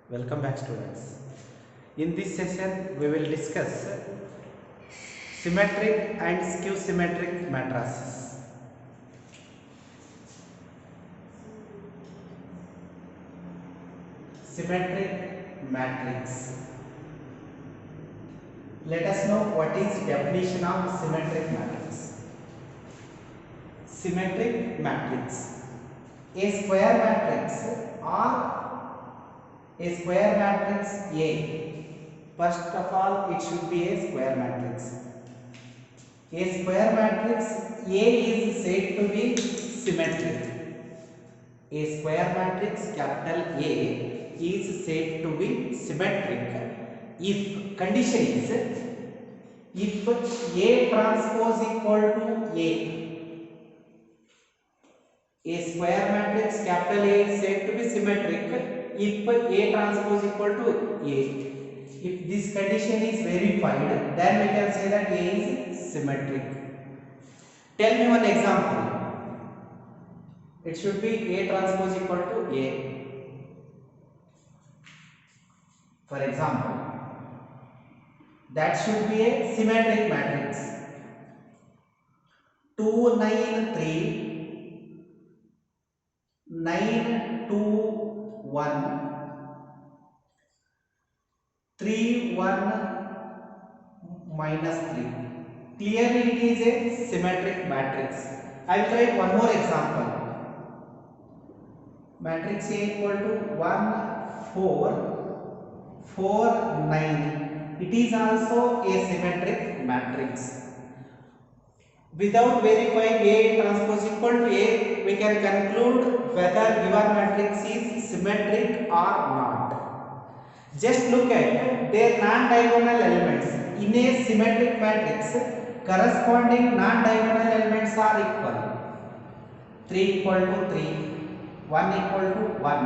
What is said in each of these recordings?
Welcome back, students. In this session, we will discuss symmetric and skew symmetric matrices. Symmetric matrix. Let us know what is definition of symmetric matrix. Symmetric matrix. A square matrix or a square matrix A. First of all, it should be a square matrix. A square matrix A is said to be symmetric. A square matrix capital A is said to be symmetric if condition is if A transpose equal to A. A square matrix capital A is said to be symmetric if A transpose equal to A. If this condition is verified, then we can say that A is symmetric. Tell me one example. It should be A transpose equal to A. For example, that should be a symmetric matrix. 2 9 3 9 2 1 3 1 minus 3. Clearly it is a symmetric matrix. I will write one more example. Matrix A equal to 1 4 4 9. It is also a symmetric matrix. Without verifying A transpose equal to A, we can conclude whether given matrix is symmetric or not. Just look at their non-diagonal elements. In a symmetric matrix, corresponding non-diagonal elements are equal. 3 equal to 3, 1 equal to 1.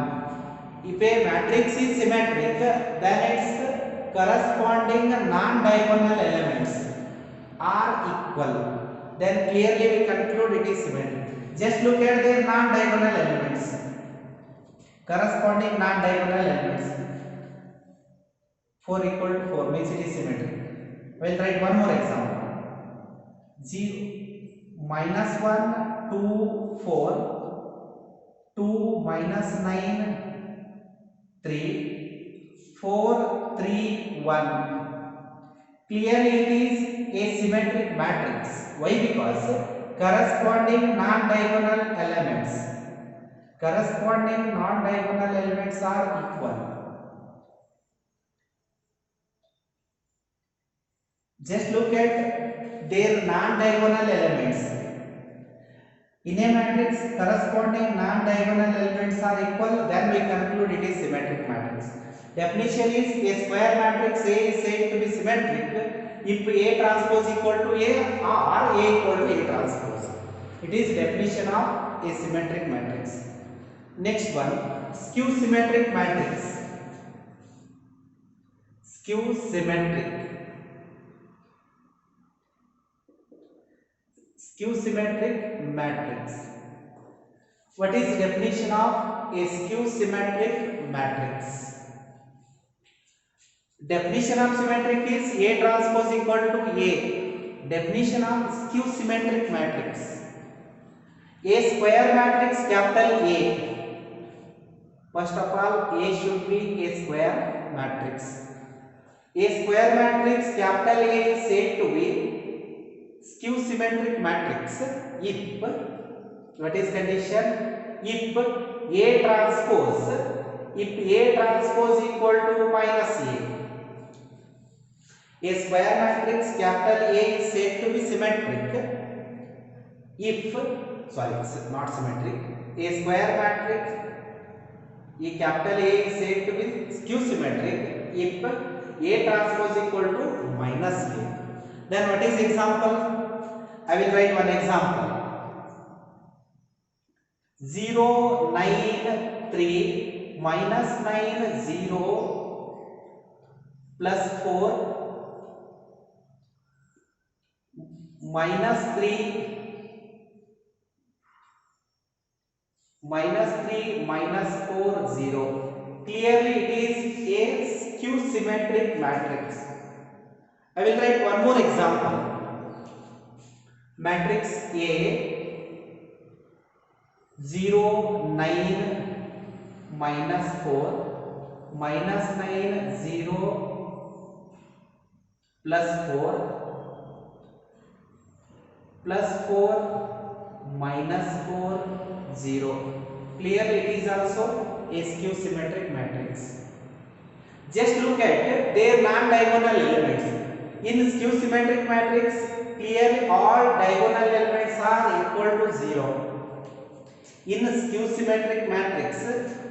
If a matrix is symmetric, then its corresponding non-diagonal elements are equal. Then clearly we conclude it is symmetric. Just look at their non-diagonal elements. Corresponding non-diagonal elements. 4 equal to 4 means it is symmetric. We will write one more example. 0 minus 1 2 4 2 minus 9 3 4 3 1. Clearly it is a symmetric matrix. Why? Because corresponding non-diagonal elements are equal. Just look at their non-diagonal elements. In a matrix, corresponding non-diagonal elements are equal, then we conclude it is symmetric matrix. Definition is a square matrix A is said to be symmetric if A transpose equal to A or A equal to A transpose. It is definition of a symmetric matrix. Next one, skew symmetric matrix. Skew symmetric. Skew symmetric matrix. What is the definition of a skew symmetric matrix? Definition of symmetric is A transpose equal to A. Definition of skew symmetric matrix. A square matrix capital A. First of all, A should be a square matrix. A square matrix capital A is said to be skew symmetric matrix if, what is condition? If A transpose equal to minus A. A square matrix capital A is said to be symmetric if, not symmetric. A square matrix capital A is said to be skew symmetric if A transpose equal to minus A. Then what is example? I will write one example. 0 9 3 minus 9 0 plus 4 minus 3 minus 4 0. Clearly it is symmetric matrix. I will write one more example. Matrix A 0 9 minus 4 minus 9 0 plus 4 plus 4 minus 4 0. Clearly it is also a skew symmetric matrix. Just look at their non-diagonal elements. In skew symmetric matrix, clearly all diagonal elements are equal to 0. In skew symmetric matrix,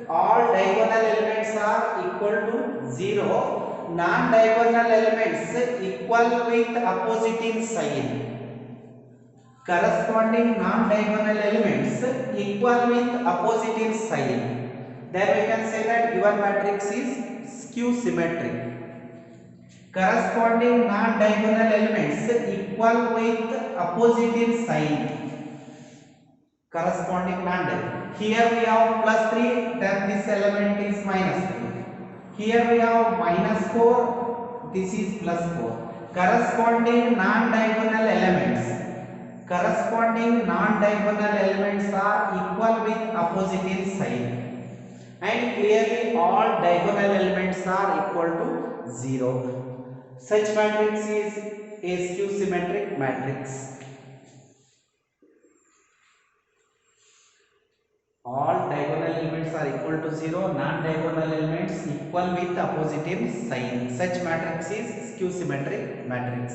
all diagonal elements are equal to 0. Non-diagonal elements equal with opposite sign. Corresponding non-diagonal elements equal with opposite sign. Then we can say that given matrix is skew symmetric. Corresponding non-diagonal elements equal with opposite sign. Corresponding non-diagonal. Here we have plus 3, then this element is minus 3. Here we have minus 4, this is plus 4. Corresponding non-diagonal elements. Corresponding non-diagonal elements are equal with opposite sign. And clearly all diagonal elements are equal to 0. Such matrix is a skew symmetric matrix. All diagonal elements are equal to 0, non-diagonal elements equal with opposite sign. Such matrix is skew symmetric matrix.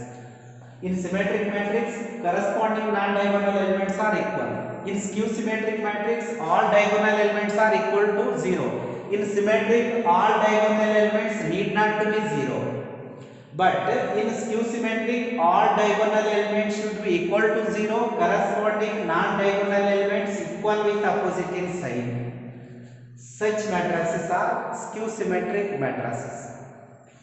In symmetric matrix, corresponding non-diagonal elements are equal. In skew symmetric matrix, all diagonal elements are equal to 0. In symmetric, all diagonal elements need not to be 0. But in skew symmetric, all diagonal elements should be equal to 0. Corresponding non-diagonal elements equal with opposite sign. Such matrices are skew symmetric matrices.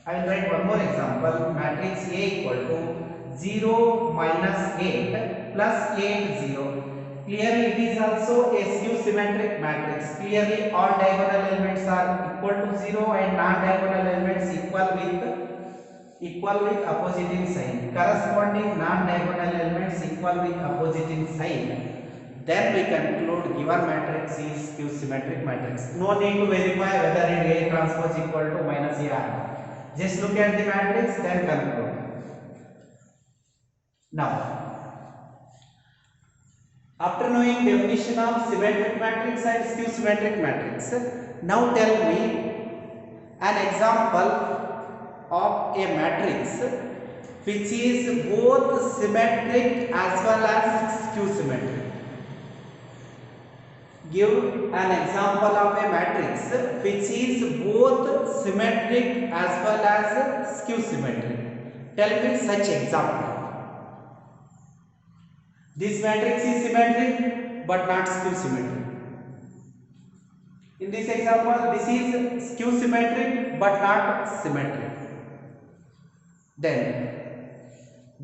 I will write one more example. Matrix A equal to 0 minus 8 plus 8 0. Clearly it is also a skew symmetric matrix. Clearly all diagonal elements are equal to 0 and non-diagonal elements equal with opposite sign. Corresponding non-diagonal elements equal with opposite sign. Then we conclude given matrix is skew symmetric matrix. No need to verify whether A transpose equal to minus A or not. Just look at the matrix, then conclude. Now, after knowing definition of symmetric matrix and skew symmetric matrix, now tell me an example of a matrix which is both symmetric as well as skew symmetric. Give an example of a matrix which is both symmetric as well as skew symmetric. Tell me such example. This matrix is symmetric but not skew symmetric. In this example, this is skew symmetric but not symmetric. Then,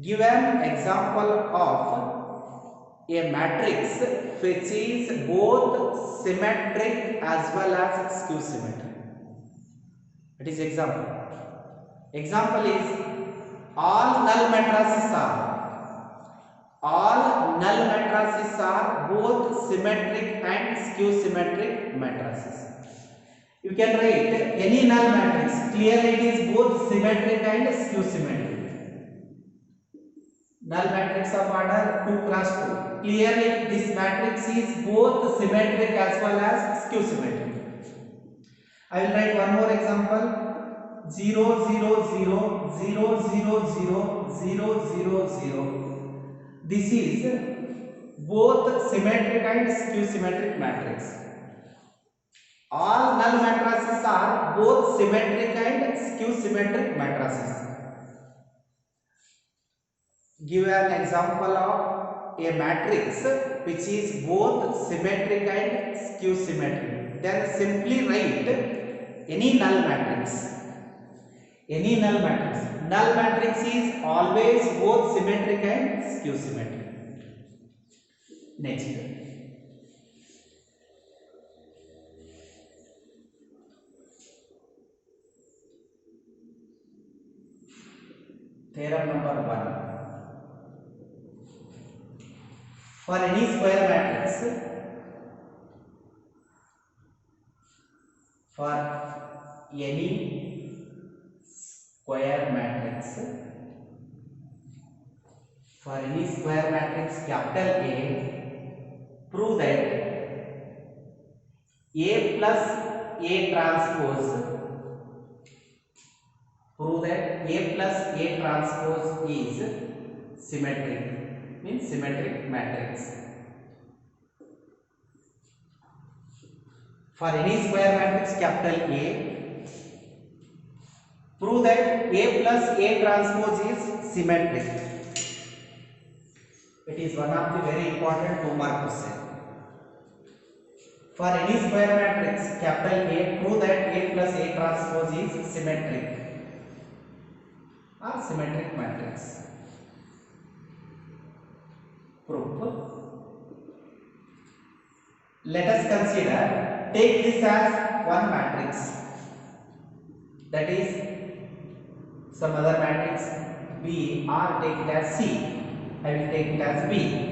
give an example of a matrix which is both symmetric as well as skew symmetric. It is example. Example is all null matrices are both symmetric and skew symmetric matrices. You can write any null matrix. Clearly it is both symmetric and skew symmetric. Null matrix of order 2 cross 2. Clearly this matrix is both symmetric as well as skew symmetric. I will write one more example. 0 0 0 0 0 0 0 0 0. This is both symmetric and skew symmetric matrix. All null matrices are both symmetric and skew symmetric matrices. Give an example of a matrix which is both symmetric and skew symmetric. Then simply write any null matrix. Any null matrix. Null matrix is always both symmetric and skew symmetric. Next. Theorem number 1. For any square matrix, capital A, prove that A plus A transpose is symmetric, means symmetric matrix. For any square matrix capital A, prove that A plus A transpose is symmetric. It is one of the very important 2-mark question. For any square matrix capital A, prove that A plus A transpose is symmetric or symmetric matrix. Proof. Let us consider, take this as one matrix, that is some other matrix B, or take it as C. I will take it as B.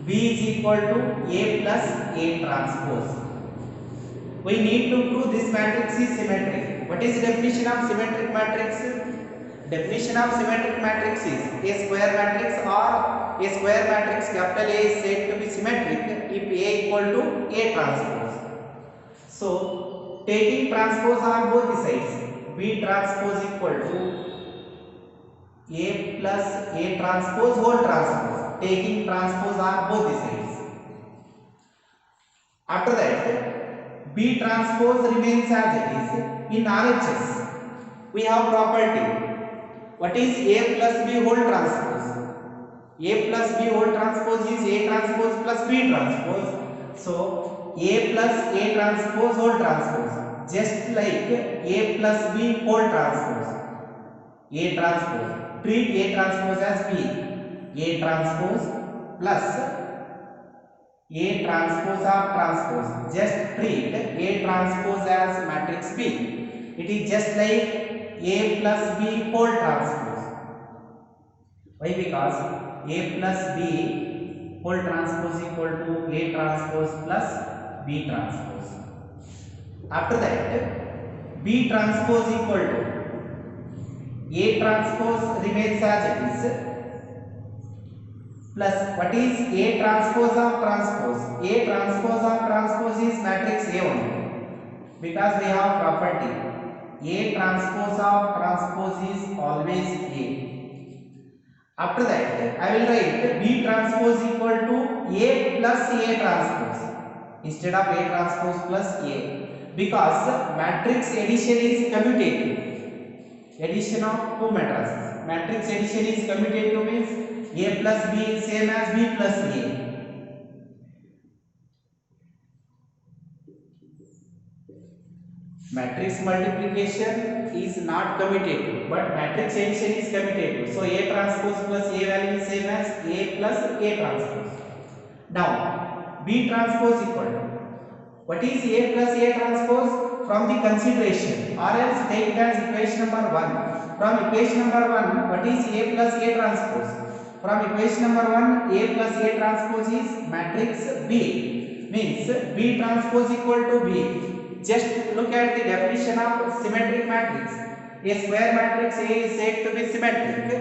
B is equal to A plus A transpose. We need to prove this matrix is symmetric. What is the definition of symmetric matrix? Definition of symmetric matrix is a square matrix capital A is said to be symmetric if A equal to A transpose. So, taking transpose on both the sides, B transpose equal to A plus A transpose whole transpose, taking transpose on both the sides. After that, B transpose remains as it is. In RHS, we have property. What is A plus B whole transpose? A plus B whole transpose is A transpose plus B transpose. So, A plus A transpose whole transpose, just like A plus B whole transpose. A transpose, treat A transpose as B. A transpose plus A transpose of transpose, just treat A transpose as matrix B. It is just like A plus B whole transpose. Why? Because A plus B whole transpose equal to A transpose plus B transpose. After that, B transpose equal to A transpose remains as it is, plus what is A transpose of transpose? A transpose of transpose is matrix A only, because we have property A transpose of transpose is always A. After that, I will write B transpose equal to A plus A transpose instead of A transpose plus A, because matrix addition is commutative. Addition of two matrices. Matrix addition is commutative, means A plus B is same as B plus A. Matrix multiplication is not commutative, but matrix addition is commutative. So A transpose plus A value is same as A plus A transpose. Now B transpose equal to, what is A plus A transpose? From the consideration, or else take it as equation number 1. From equation number 1, what is A plus A transpose? From equation number 1, A plus A transpose is matrix B, means B transpose equal to B. Just look at the definition of symmetric matrix. A square matrix A is said to be symmetric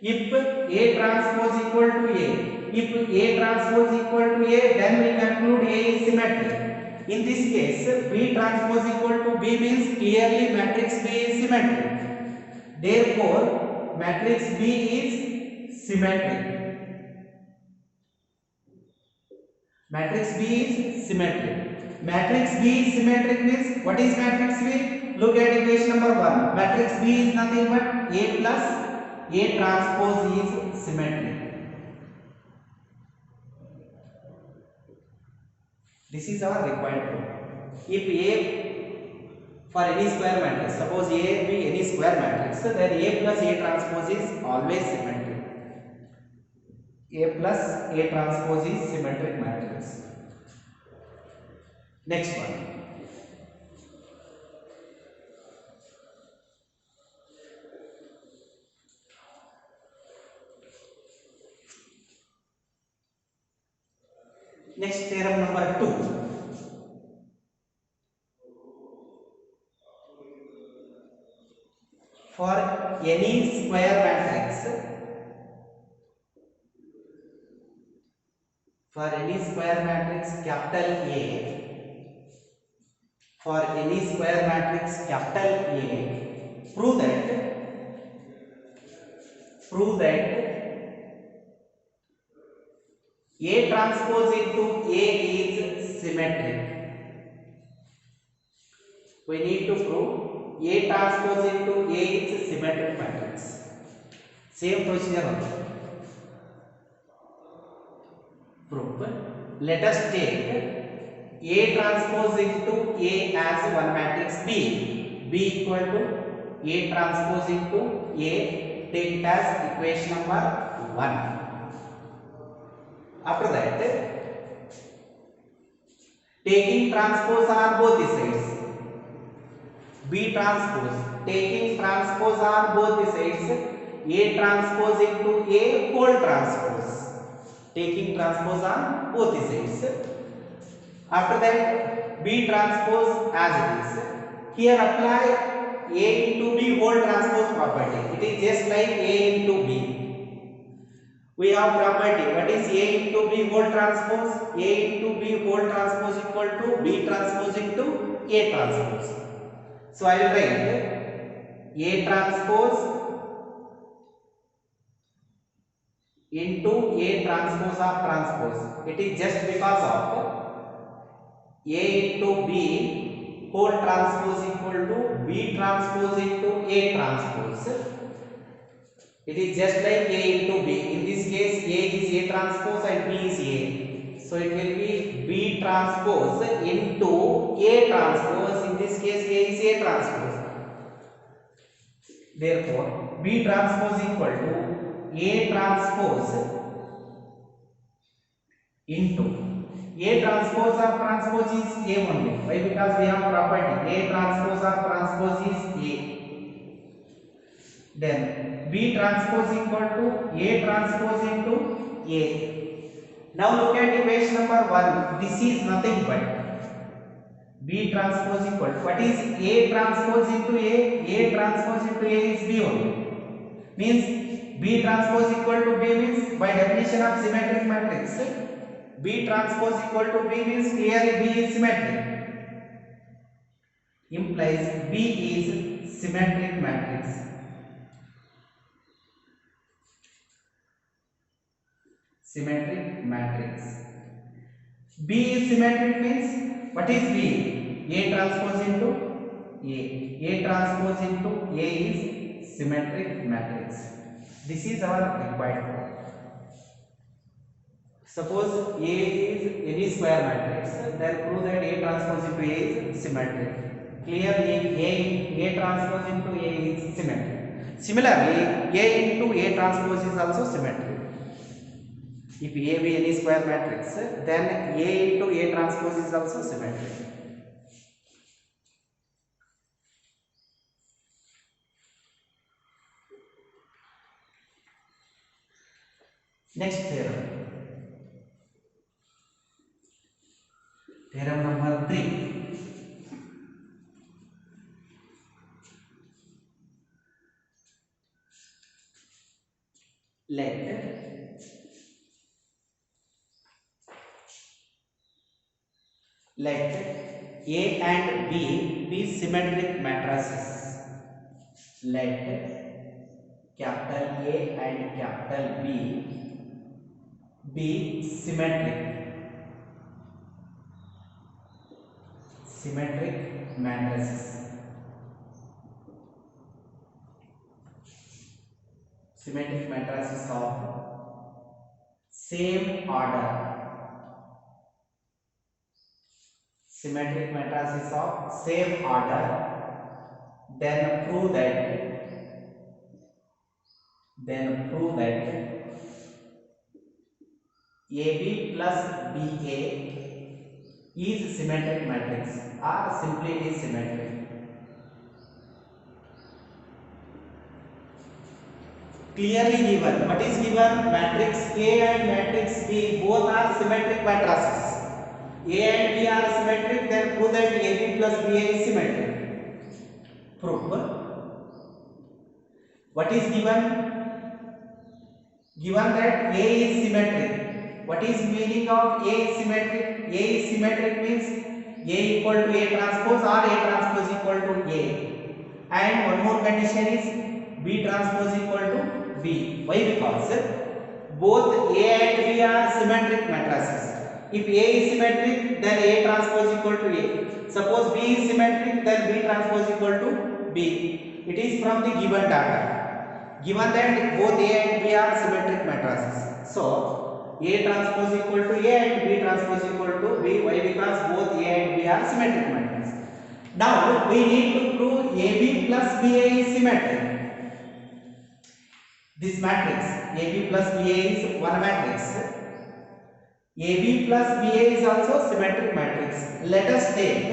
if A transpose equal to A. If A transpose equal to A, then we conclude A is symmetric. In this case, B transpose equal to B means clearly matrix B is symmetric. Therefore, matrix B is symmetric. Matrix B is symmetric. Matrix B is symmetric means, what is matrix B? Look at equation number 1. Matrix B is nothing but A plus A transpose is symmetric. This is our required proof. If A for any square matrix, suppose A be any square matrix, then A plus A transpose is always symmetric. A plus A transpose is symmetric matrix. Next one. Next, theorem number 2. For any square matrix, capital A, for any square matrix capital A, prove that A transpose into A is symmetric. We need to prove A transpose into A is symmetric matrix. Same procedure. Proof. Let us take A transpose into A as one matrix B. B equal to A transpose into A. Take it as equation number 1. After that, taking transpose on both the sides, B transpose, taking transpose on both the sides, A transpose into A whole transpose, taking transpose on both the sides. After that, B transpose as it is. Here apply A into B whole transpose property. It is just like A into B. We have property. What is A into B whole transpose? A into B whole transpose equal to B transpose into A transpose. So I will write A transpose into A transpose of transpose. It is just because of A into B whole transpose equal to B transpose into A transpose. It is just like A into B. In this case, A is A transpose and B is A. So it will be B transpose into A transpose. In this case, A is A transpose. Therefore, B transpose equal to A transpose into A transpose of transpose is A only. Why? Because we have property A transpose of transpose is A. Then B transpose equal to A transpose into A. Now look at equation number 1. This is nothing but B transpose equal to, what is A transpose into A? A transpose into A is B only. Means B transpose equal to B means, by definition of symmetric matrix, B transpose equal to B means clearly B is symmetric. Implies B is symmetric matrix. Symmetric matrix. B is symmetric means, what is B? A transpose into A. A transpose into A is symmetric matrix. This is our required point. Suppose A is any square matrix, then prove that A transpose into A is symmetric. Clearly, A transpose into A is symmetric. Similarly, A into A transpose is also symmetric. If A be any square matrix, then A into A transpose is also symmetric. Next theorem. Theorem number 3. Let A and B be symmetric matrices. Let capital A and capital B be symmetric matrices. Symmetric matrices of same order. Symmetric matrices of same order. Then prove that AB plus BA is symmetric matrix, or simply it is symmetric. Clearly given. What is given? Matrix A and matrix B both are symmetric matrices. A and B are symmetric, then prove that AB plus BA is symmetric. Proof. What is given? Given that A is symmetric. What is meaning of A is symmetric? A is symmetric means A equal to A transpose or A transpose equal to A. And one more condition is B transpose equal to B. Why? Because both A and B are symmetric matrices. If A is symmetric, then A transpose equal to A. Suppose B is symmetric, then B transpose equal to B. It is from the given data. Given that both A and B are symmetric matrices, so A transpose equal to A and B transpose equal to B. Why? Because both A and B are symmetric matrices. Now we need to prove AB plus BA is symmetric. This matrix AB plus BA is one matrix. AB plus BA is also symmetric matrix. Let us take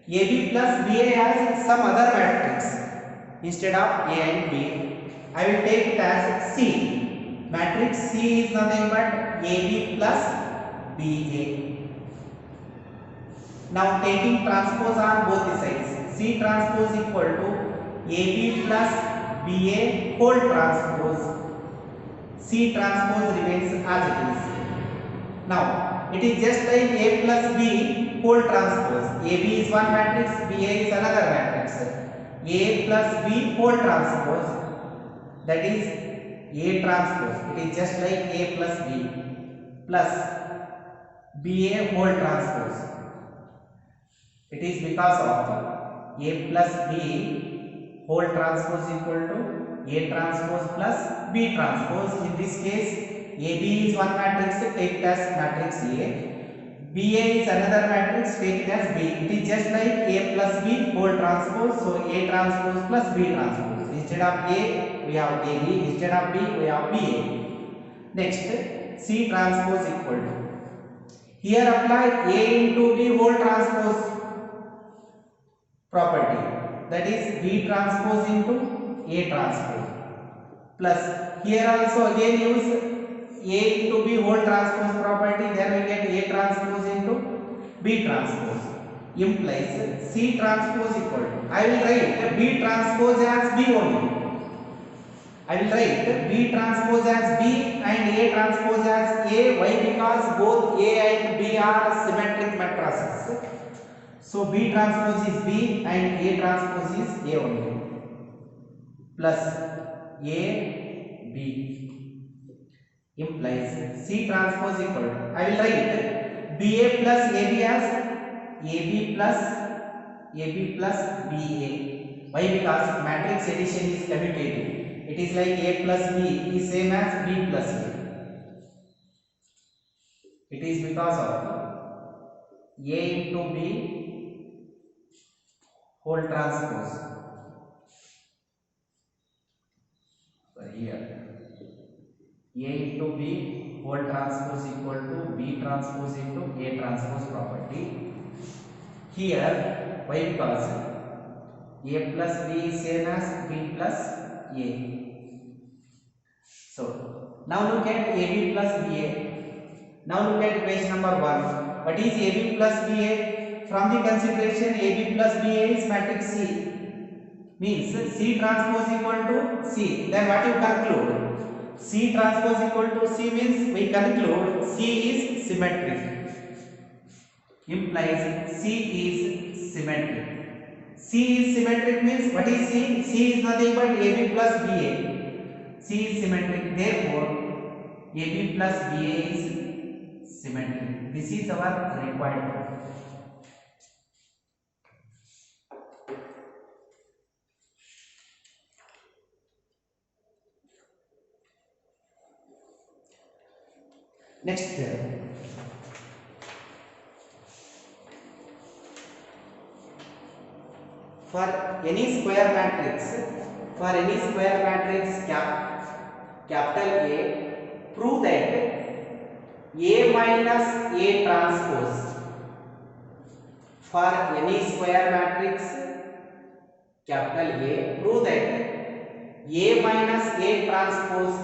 AB plus BA as some other matrix instead of A and B. I will take it as C. Matrix C is nothing but AB plus BA. Now taking transpose on both the sides, C transpose equal to AB plus BA whole transpose. C transpose remains as it is. Now it is just like A plus B whole transpose. AB is one matrix, BA is another matrix. A plus B whole transpose, that is A transpose. It is just like A plus B plus BA whole transpose. It is because of A plus B whole transpose equal to A transpose plus B transpose. In this case, AB is one matrix, take it as matrix A. BA is another matrix, take it as B. It is just like A plus B whole transpose, so A transpose plus B transpose. Instead of A, we have AB. Instead of B, we have BA. Next, C transpose equal to. Here apply A into B whole transpose property, that is B transpose into A transpose, plus here also again use A into B whole transpose property, then we get A transpose into B transpose, implies C transpose equal to, I will write B transpose as B only. I will write B transpose as B and A transpose as A. Why? Because both A and B are symmetric matrices. So B transpose is B and A transpose is A only, plus A B implies C transpose equal to, I will write BA plus AB as AB plus BA. Why? Because matrix addition is commutative. It is like A plus B is same as B plus A. It is because of A into B whole transpose. Sorry, here A into B whole transpose equal to B transpose into A transpose property. Here, why? Because A plus B is same as B plus A. So now look at AB plus BA. Now look at page number 1. What is AB plus BA? From the consideration AB plus BA is matrix C. Means C transpose equal to C. Then what you conclude? C transpose equal to C means we conclude C is symmetric. Implies C is symmetric. C is symmetric means what is C? C is nothing but AB plus BA. C is symmetric. Therefore, AB plus BA is symmetric. This is our required proof. Next, for any square matrix capital A, prove that A minus A transpose. For any square matrix capital A, prove that A minus A transpose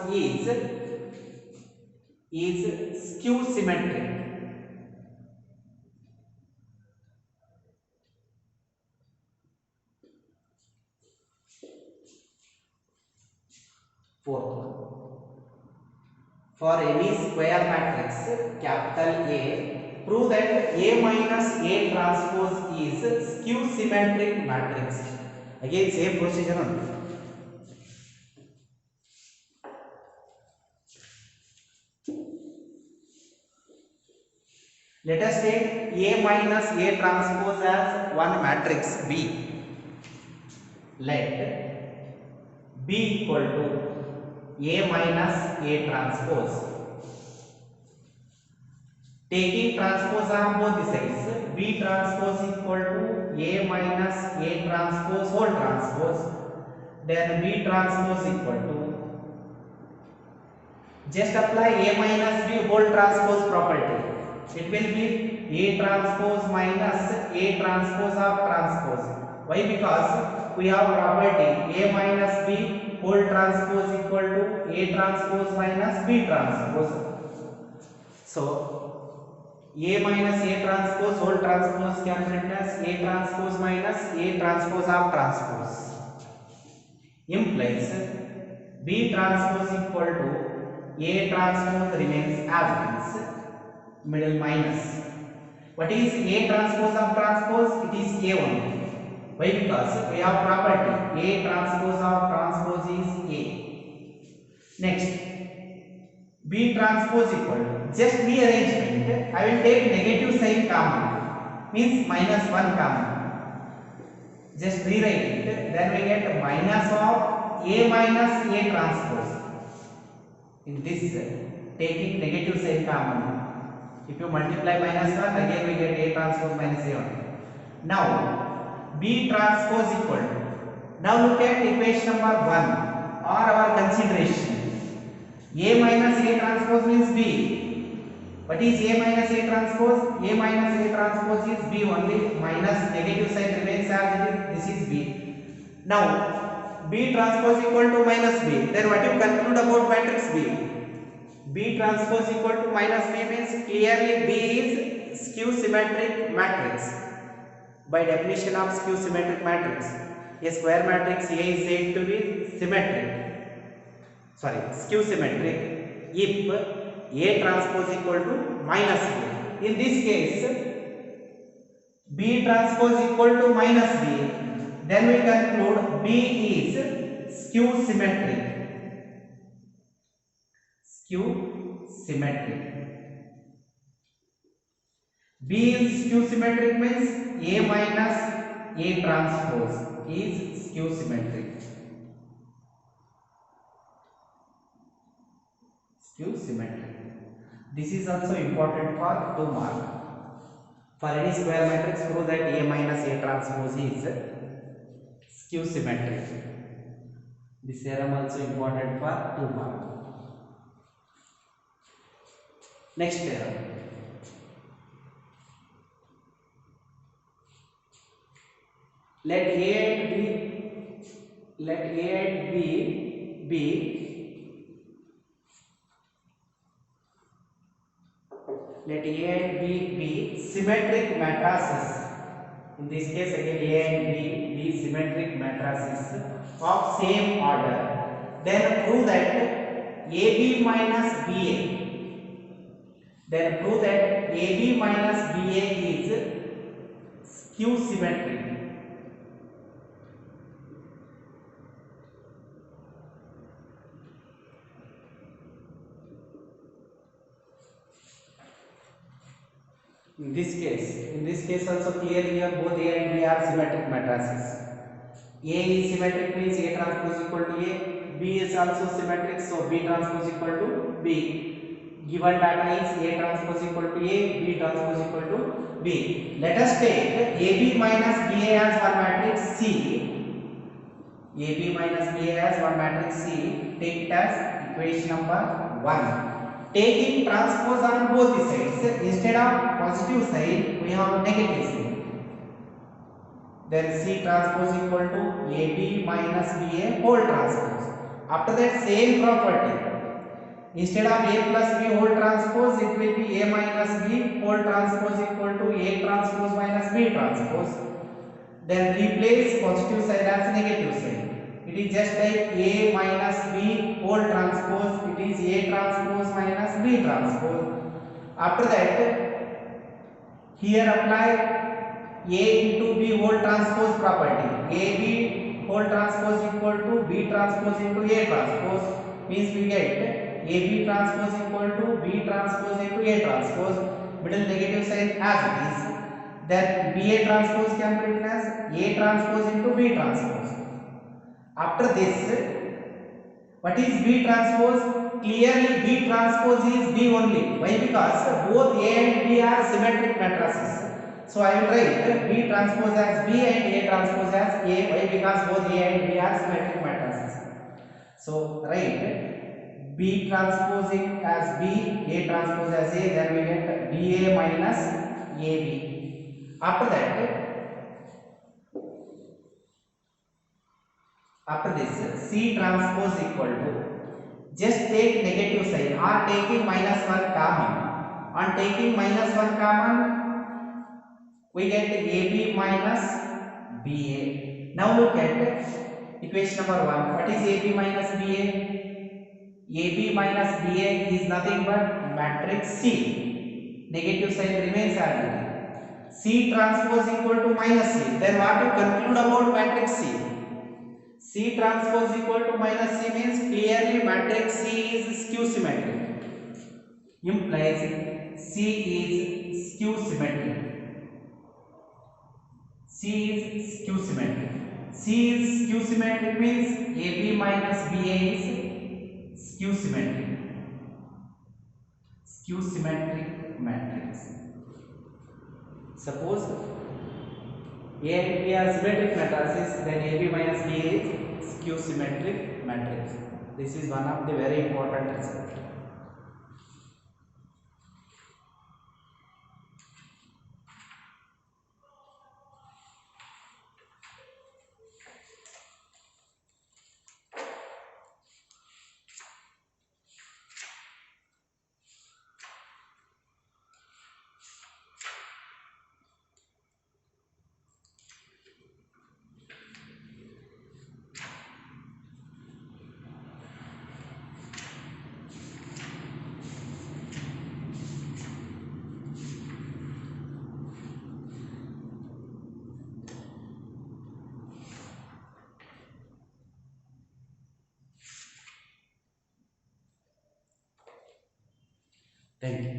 is skew symmetric. Fourth one. For any square matrix capital A, prove that A minus A transpose is skew symmetric matrix. Again same procedure only. Let us take A minus A transpose as one matrix B. Let B equal to A minus A transpose. Taking transpose on both the sides, B transpose equal to A minus A transpose whole transpose. Then B transpose equal to, just apply A minus B whole transpose property. It will be A transpose minus A transpose of transpose. Why? Because we have property A minus B whole transpose equal to A transpose minus B transpose. So A minus A transpose whole transpose can be written as A transpose minus A transpose of transpose. Implies B transpose equal to A transpose remains as it is, middle minus. What is A transpose of transpose? It is A only. Why? Because we have property A transpose of transpose is A. Next, B transpose equal to, just rearrangement, I will take negative sign common, means minus 1 common. Just rewrite it, then we get minus of A minus A transpose. In this, taking negative sign common, if you multiply minus 1, again we get A transpose minus A 1. Now B transpose equal to, now look at equation number 1 or our consideration. A minus A transpose means B. What is A minus A transpose? A minus A transpose is B only, minus negative sign remains as it is, this is B. Now B transpose equal to minus B, then what you conclude about matrix B? B transpose equal to minus B means clearly B is skew symmetric matrix. By definition of skew symmetric matrix, a square matrix A is said to be symmetric, skew symmetric if A transpose equal to minus B. In this case, B transpose equal to minus B, then we conclude B is skew symmetric. Skew symmetric. B is skew symmetric means A minus A transpose is skew symmetric. Skew symmetric. This is also important for 2 mark. For any square matrix, prove that A minus A transpose is skew symmetric. This theorem also important for 2 mark. Next theorem. Let A and B be symmetric matrices. In this case, again A and B be symmetric matrices of same order. Then prove that AB minus BA. Then prove that AB minus BA is skew symmetric. In this case also clearly here both A and B are symmetric matrices. A is symmetric means A transpose equal to A. B is also symmetric, so B transpose equal to B. Given data is A transpose equal to A, B transpose equal to B. Let us take AB minus BA as one matrix C. AB minus BA as one matrix C. Take it as equation number 1. Taking transpose on both the sides, instead of positive side we have negative side. Then C transpose equal to AB minus BA whole transpose. After that same property, instead of A plus B whole transpose, it will be A minus B whole transpose equal to A transpose minus B transpose. Then replace positive side as negative side. It is just like A minus B whole transpose. It is A transpose minus B transpose. After that, here apply A into B whole transpose property. AB whole transpose equal to B transpose into A transpose. Means we get AB transpose equal to B transpose into A transpose. Middle negative sign as it is. Then BA transpose can be written as A transpose into B transpose. After this, what is B transpose? Clearly B transpose is B only. Why? Because both A and B are symmetric matrices. So I will write B transpose as B and A transpose as A. Why? Because both A and B are symmetric matrices. So write B transpose as B, A transpose as A. Then we get BA minus AB. After this, C transpose equal to, just take negative sign or taking minus 1 common. On taking minus 1 common, we get AB minus BA. Now look at equation number 1. What is AB minus BA? AB minus BA is nothing but matrix C. Negative sign remains as it is. C transpose equal to minus C. Then what you conclude about matrix C? C transpose equal to minus C means clearly matrix C is skew symmetric. Implies C is skew symmetric. C is skew symmetric. C is skew symmetric means AB minus BA is skew symmetric. Skew symmetric matrix. Suppose A and B are symmetric matrices, then AB minus BA is skew symmetric matrix. This is one of the very important results. Thank you.